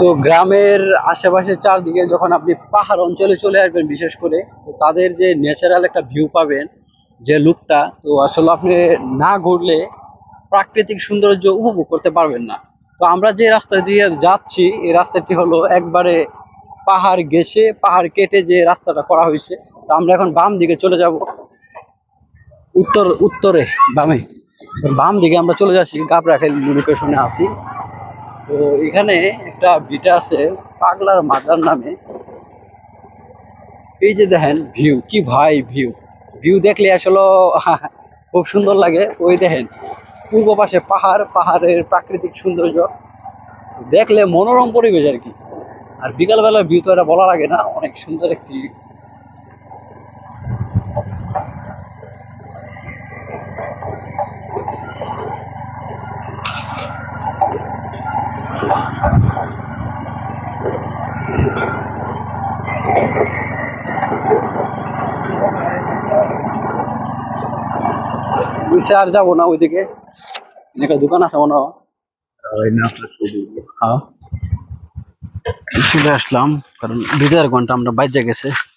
তো গ্রামের আশেপাশে চারদিকে যখন আপনি পাহাড় অঞ্চলে চলে আসবেন, বিশেষ করে তো তাদের যে ন্যাচারাল একটা ভিউ পাবেন, যে লুকটা, তো আসলে আপনি না ঘুরলে প্রাকৃতিক সৌন্দর্য উপভোগ করতে পারবেন না। তো আমরা যে রাস্তা দিয়ে যাচ্ছি, এই রাস্তাটি হলো একবারে পাহাড় ঘেঁষে পাহাড় কেটে যে রাস্তাটা করা হয়েছে। তো আমরা এখন বাম দিকে চলে যাব, উত্তরে বামে। তো বাম দিকে আমরা চলে যাচ্ছি, গাবরাখাল লোকেশনে আছি। তো এখানে একটা ভিটা আছে পাগলার মাজার নামে। এই যে দেখেন ভিউ, কি ভাই ভিউ! ভিউ দেখলে আসলে খুব সুন্দর লাগে। ওই দেখেন পূর্ব পাশে পাহাড়, পাহাড়ের প্রাকৃতিক সৌন্দর্য দেখলে মনোরম পরিবেশ আর কি। আর বিকালবেলার ভিউ তো এটা বলা লাগে না, অনেক সুন্দর একটি। বুঝছে আর যাবো না ওইদিকে, একটা দোকান আছে মনে হয়। হ্যাঁ, চলে আসলাম কারণ 2.5 ঘন্টা আমরা বাইরে গেছে।